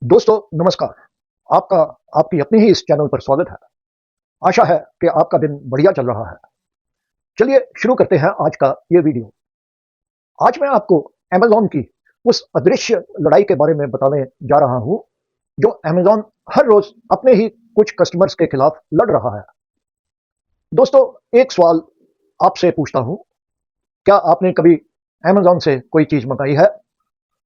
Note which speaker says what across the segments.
Speaker 1: दोस्तों नमस्कार। आपका आपकी अपनी ही इस चैनल पर स्वागत है। आशा है कि आपका दिन बढ़िया चल रहा है। चलिए शुरू करते हैं आज का ये वीडियो। आज मैं आपको अमेज़न की उस अदृश्य लड़ाई के बारे में बताने जा रहा हूं जो अमेज़न हर रोज अपने ही कुछ कस्टमर्स के खिलाफ लड़ रहा है। दोस्तों, एक सवाल आपसे पूछता हूं, क्या आपने कभी अमेज़न से कोई चीज मंगाई है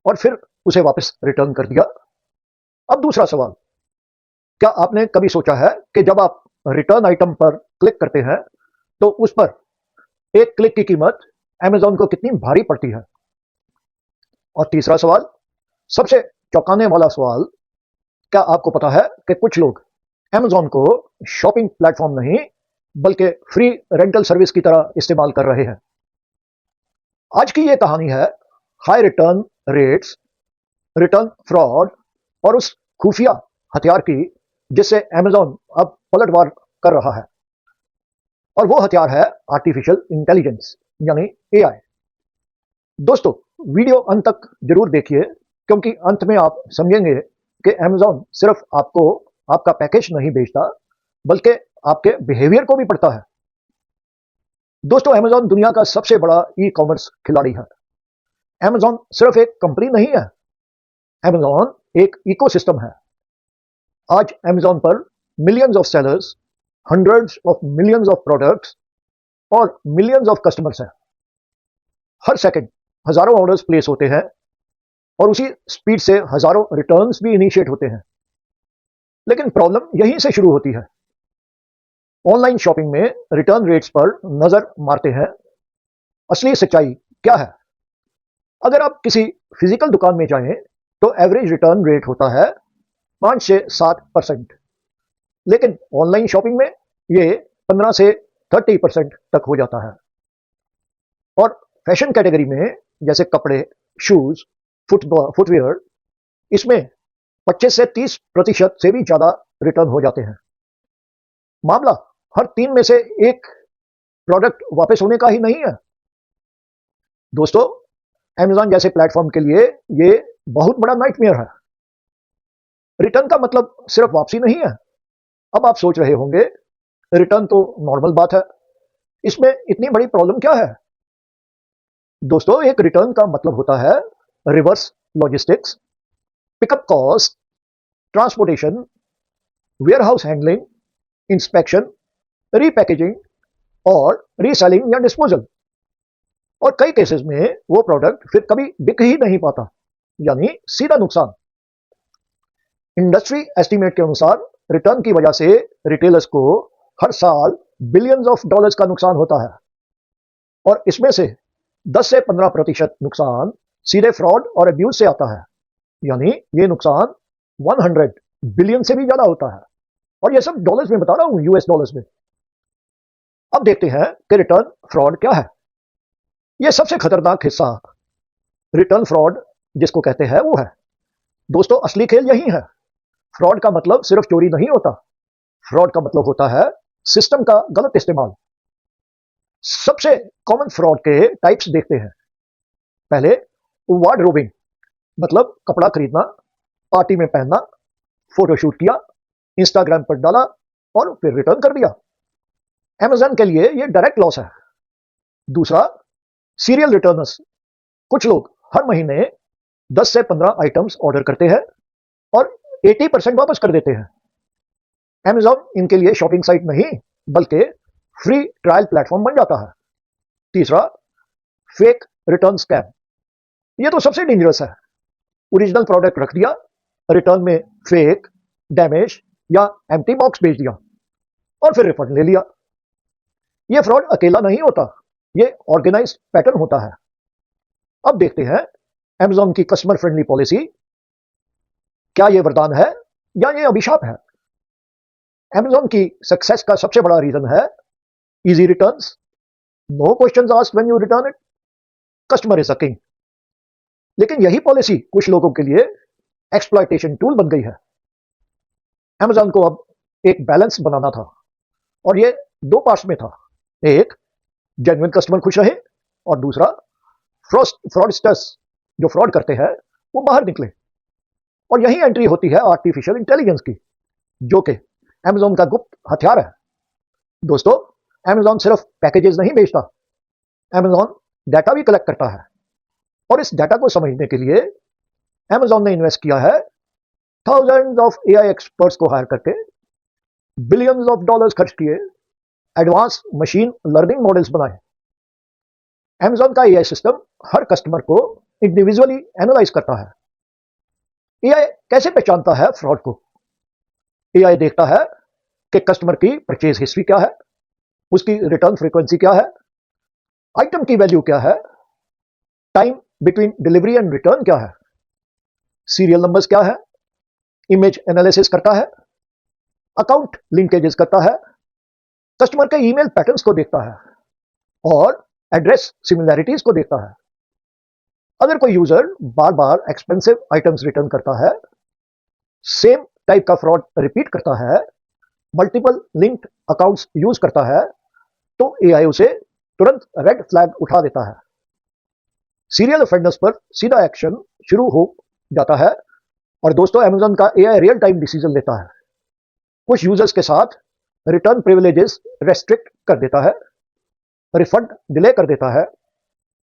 Speaker 1: और फिर उसे वापस रिटर्न कर दिया? अब दूसरा सवाल, क्या आपने कभी सोचा है कि जब आप रिटर्न आइटम पर क्लिक करते हैं तो उस पर एक क्लिक की कीमत अमेज़न को कितनी भारी पड़ती है? और तीसरा सवाल, सबसे चौंकाने वाला सवाल, क्या आपको पता है कि कुछ लोग अमेज़न को शॉपिंग प्लेटफॉर्म नहीं बल्कि फ्री रेंटल सर्विस की तरह इस्तेमाल कर रहे हैं? आज की ये कहानी है high return rates, return fraud और उस खुफिया हथियार की जिससे अमेज़न अब पलटवार कर रहा है। और वो हथियार है आर्टिफिशियल इंटेलिजेंस यानी एआई। दोस्तों, वीडियो अंत तक जरूर देखिए क्योंकि अंत में आप समझेंगे कि अमेज़न सिर्फ आपको आपका पैकेज नहीं बेचता बल्कि आपके बिहेवियर को भी पढ़ता है। दोस्तों, अमेज़न दुनिया का सबसे बड़ा ई कॉमर्स खिलाड़ी है। अमेज़न सिर्फ एक कंपनी नहीं है, अमेज़न एक इकोसिस्टम है। आज अमेज़न पर millions of sellers, hundreds of millions of products और मिलियंस ऑफ कस्टमर्स हैं। हर सेकंड हजारों ऑर्डर्स प्लेस होते हैं और उसी स्पीड से हजारों रिटर्न्स भी इनिशिएट होते हैं। लेकिन प्रॉब्लम यहीं से शुरू होती है। ऑनलाइन शॉपिंग में रिटर्न रेट्स पर नजर मारते हैं। असली सच्चाई क्या है? अगर आप किसी फिजिकल दुकान में जाएं तो एवरेज रिटर्न रेट होता है 5 से 7%, लेकिन ऑनलाइन शॉपिंग में ये 15 से 30% तक हो जाता है। और फैशन कैटेगरी में जैसे कपड़े, शूज, फुटवेयर, इसमें 25 से 30% से भी ज्यादा रिटर्न हो जाते हैं। मामला हर 3 में से एक प्रोडक्ट वापस होने का ही नहीं है। दोस्तों, अमेज़न जैसे प्लेटफॉर्म के लिए ये बहुत बड़ा नाइटमेयर है। रिटर्न का मतलब सिर्फ वापसी नहीं है। अब आप सोच रहे होंगे, रिटर्न तो नॉर्मल बात है, इसमें इतनी बड़ी प्रॉब्लम क्या है? दोस्तों, एक रिटर्न का मतलब होता है reverse logistics, pickup cost, transportation, warehouse handling, inspection, repackaging और रीसेलिंग या डिस्पोजल। और कई केसेस में वो प्रोडक्ट फिर कभी बिक ही नहीं पाता, यानी सीधा नुकसान। इंडस्ट्री एस्टीमेट के अनुसार रिटर्न की वजह से रिटेलर्स को हर साल बिलियंस ऑफ डॉलर्स का नुकसान होता है। और इसमें से 10 से 15% नुकसान सीधे फ्रॉड और अब्यूज से आता है, यानी ये नुकसान 100 बिलियन से भी ज्यादा होता है। और ये सब डॉलर्स में बता रहा हूं, यूएस डॉलर्स में। अब देखते हैं कि रिटर्न फ्रॉड क्या है। ये सबसे खतरनाक हिस्सा रिटर्न फ्रॉड जिसको कहते हैं वो है। दोस्तों, असली खेल यही है। फ्रॉड का मतलब सिर्फ चोरी नहीं होता, फ्रॉड का मतलब होता है सिस्टम का गलत इस्तेमाल। सबसे कॉमन फ्रॉड के टाइप्स देखते हैं। पहले, वार्डरोबिंग, मतलब कपड़ा खरीदना, पार्टी में पहनना, फोटोशूट किया, इंस्टाग्राम पर डाला और फिर रिटर्न कर दिया। अमेज़न के लिए ये डायरेक्ट लॉस है। दूसरा, सीरियल रिटर्नर्स। कुछ लोग हर महीने 10 से 15 आइटम्स ऑर्डर करते हैं और 80% वापस कर देते हैं। अमेज़न इनके लिए शॉपिंग साइट नहीं बल्कि फ्री ट्रायल प्लेटफॉर्म बन जाता है। तीसरा, फेक रिटर्न स्कैम। ये तो सबसे डेंजरस है। ओरिजिनल प्रोडक्ट रख दिया, रिटर्न में फेक, डैमेज या एम्प्टी बॉक्स भेज दिया और फिर रिफंड ले लिया। ये फ्रॉड अकेला नहीं होता, ये ऑर्गेनाइज्ड पैटर्न होता है। अब देखते हैं अमेज़न की कस्टमर फ्रेंडली पॉलिसी। क्या ये वरदान है या ये अभिशाप है? अमेज़न की सक्सेस का सबसे बड़ा रीजन है easy returns, no questions asked when you return it, customer is a king. लेकिन यही पॉलिसी कुछ लोगों के लिए एक्सप्लॉयटेशन टूल बन गई है। अमेज़न को अब एक बैलेंस बनाना था और ये दो पार्ट्स में था। एक, जेन्युइन कस्टमर खुश रहे और दूसरा, फ्रॉडस्टर्स जो फ्रॉड करते हैं वो बाहर निकले। और यही एंट्री होती है आर्टिफिशियल इंटेलिजेंस की, जो कि अमेजॉन का गुप्त हथियार है। दोस्तों, अमेजॉन सिर्फ पैकेजेस नहीं बेचता, अमेजॉन डाटा भी कलेक्ट करता है। और इस डाटा को समझने के लिए अमेजॉन ने इन्वेस्ट किया है थाउजेंड्स ऑफ एआई एक्सपर्ट्स को हायर करके, बिलियंस ऑफ डॉलर्स खर्च किए, एडवांस मशीन लर्निंग मॉडल्स बनाए। अमेजॉन का एआई सिस्टम हर कस्टमर को इंडिविजुअली एनालाइज करता है। एआई कैसे पहचानता है फ्रॉड को? एआई देखता है कि कस्टमर की परचेज हिस्ट्री क्या है, उसकी रिटर्न फ्रीक्वेंसी क्या है, आइटम की वैल्यू क्या है, time between delivery and return क्या है, सीरियल नंबर्स क्या है, इमेज एनालिसिस करता है, अकाउंट लिंकेजेस करता है, कस्टमर के ईमेल पैटर्न्स को देखता है और एड्रेस सिमिलैरिटीज को देखता है। अगर कोई यूजर बार बार एक्सपेंसिव आइटम्स रिटर्न करता है, सेम टाइप का फ्रॉड रिपीट करता है, मल्टीपल लिंक्ड अकाउंट्स यूज करता है, तो एआई उसे तुरंत रेड फ्लैग उठा देता है। सीरियल ऑफेंडर्स पर सीधा एक्शन शुरू हो जाता है। और दोस्तों, अमेजॉन का एआई रियल टाइम डिसीजन लेता है। कुछ यूजर्स के साथ रिटर्न प्रिविलेजेस रेस्ट्रिक्ट कर देता है, रिफंड डिले कर देता है,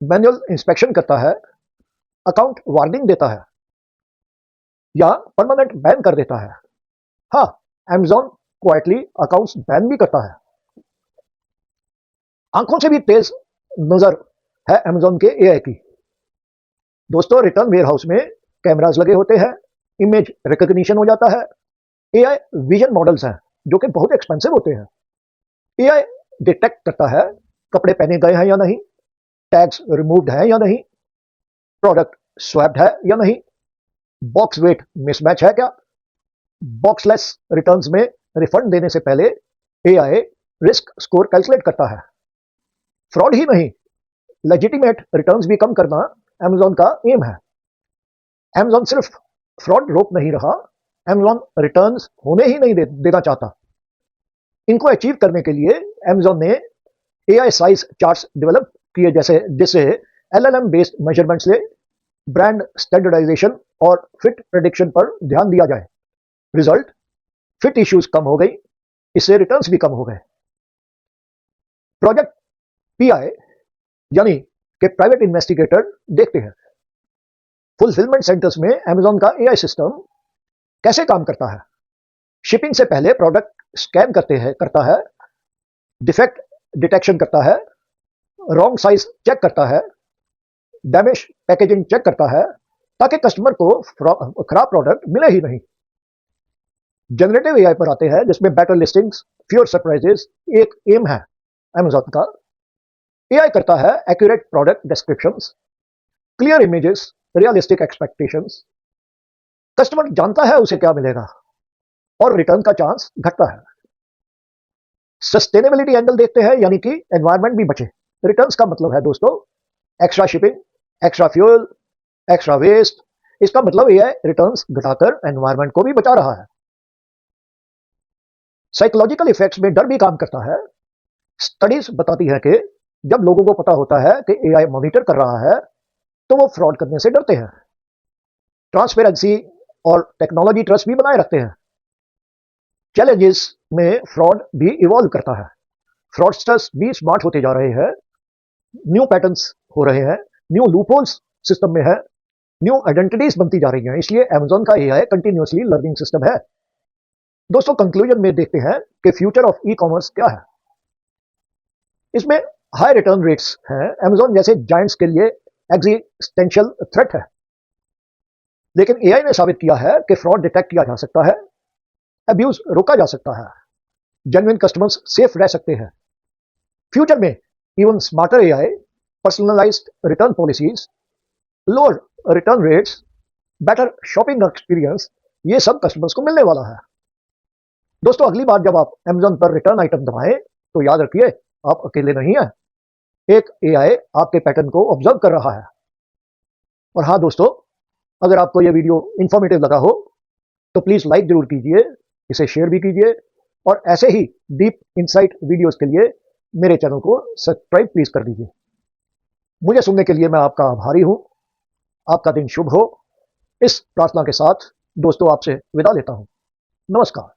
Speaker 1: मैनुअल इंस्पेक्शन करता है, अकाउंट वार्निंग देता है या परमानेंट बैन कर देता है। हाँ, अमेजॉन क्वाइटली अकाउंट्स बैन भी करता है। आंखों से भी तेज नजर है अमेजॉन के एआई की। दोस्तों, रिटर्न वेयरहाउस में कैमरास लगे होते हैं, इमेज रिकॉग्निशन हो जाता है, एआई विजन मॉडल्स हैं जो कि बहुत एक्सपेंसिव होते हैं। एआई डिटेक्ट करता है कपड़े पहने गए हैं या नहीं, टैग्स रिमूव्ड है या नहीं, प्रोडक्ट स्वैप्ड है या नहीं, बॉक्स वेट मिसमैच है क्या, बॉक्सलेस रिटर्न्स में रिफंड देने से पहले एआई रिस्क स्कोर कैलकुलेट करता है। फ्रॉड ही नहीं, लेजिटिमेट रिटर्न्स भी कम करना अमेजॉन का एम है। अमेजॉन सिर्फ फ्रॉड रोक नहीं रहा, अमेजॉन रिटर्न्स होने ही नहीं देना चाहता। इनको अचीव करने के लिए अमेजॉन ने एआई साइज चार्ट्स डेवलप किए, जिससे एलएलएम बेस्ड मेजरमेंट से ब्रांड स्टैंडर्डाइजेशन और फिट प्रेडिक्शन पर ध्यान दिया जाए। रिजल्ट, फिट इश्यूज कम हो गई, इससे रिटर्न्स भी कम हो गए। प्रोजेक्ट पीआई यानी कि प्राइवेट इन्वेस्टिगेटर देखते हैं फुलफिलमेंट सेंटर्स में अमेजॉन का एआई सिस्टम कैसे काम करता है। शिपिंग से पहले प्रोडक्ट स्कैन करता है, डिफेक्ट डिटेक्शन करता है, रॉन्ग साइज चेक करता है, डैमेज पैकेजिंग चेक करता है, ताकि कस्टमर को खराब प्रोडक्ट मिले ही नहीं। जनरेटिव एआई पर आते हैं, जिसमें बेटर लिस्टिंग्स, फ्यूअर सरप्राइजेस एक एम है अमेजॉन का। एआई करता है accurate product descriptions, clear images, realistic expectations. Customer जानता है उसे क्या मिलेगा और रिटर्न का चांस घटता है। सस्टेनेबिलिटी एंगल देखते हैं, यानी कि एनवायरनमेंट भी बचे। रिटर्न्स का मतलब है दोस्तों extra shipping, extra fuel, extra waste. इसका मतलब यह है रिटर्न्स घटाकर एनवायरनमेंट को भी बचा रहा है। साइकोलॉजिकल इफेक्ट्स में डर भी काम करता है। स्टडीज बताती है कि जब लोगों को पता होता है कि एआई मॉनिटर कर रहा है, तो वो फ्रॉड करने से डरते हैं। ट्रांसपेरेंसी और टेक्नोलॉजी ट्रस्ट भी बनाए रखते हैं। चैलेंजेस में फ्रॉड भी इवॉल्व करता है। फ्रॉडस्टर्स भी स्मार्ट होते जा रहे हैं, न्यू पैटर्न्स हो रहे हैं, न्यू लूपहोल्स सिस्टम में है, न्यू आइडेंटिटीज बनती जा रही हैं। इसलिए अमेजॉन का एआई कंटिन्यूअसली लर्निंग सिस्टम है। दोस्तों, कंक्लूजन में देखते हैं कि फ्यूचर ऑफ ई कॉमर्स क्या है। इसमें हाई रिटर्न रेट्स हैं, अमेजॉन जैसे जायंट्स के लिए एग्जिस्टेंशियल थ्रेट है। लेकिन एआई ने साबित किया है कि फ्रॉड डिटेक्ट किया जा सकता है, अब्यूज रोका जा सकता है, जेन्युइन कस्टमर्स सेफ रह सकते हैं। फ्यूचर में even smarter AI, personalised return policies, lower return rates, better shopping experience, ये सब कस्टमर्स को मिलने वाला है। दोस्तों, अगली बार जब आप अमेजॉन पर रिटर्न आइटम दबाएं, तो याद रखिए आप अकेले नहीं हैं। एक एआई आपके पैटर्न को ऑब्जर्व कर रहा है। और हाँ दोस्तों, अगर आपको यह वीडियो इंफॉर्मेटिव लगा हो तो प्लीज लाइक जरूर कीजिए, इसे शेयर भी कीजिए और ऐसे ही डीप इनसाइट वीडियोस के लिए मेरे चैनल को सब्सक्राइब प्लीज कर दीजिए। मुझे सुनने के लिए मैं आपका आभारी हूं। आपका दिन शुभ हो, इस प्रार्थना के साथ दोस्तों आपसे विदा लेता हूं। नमस्कार।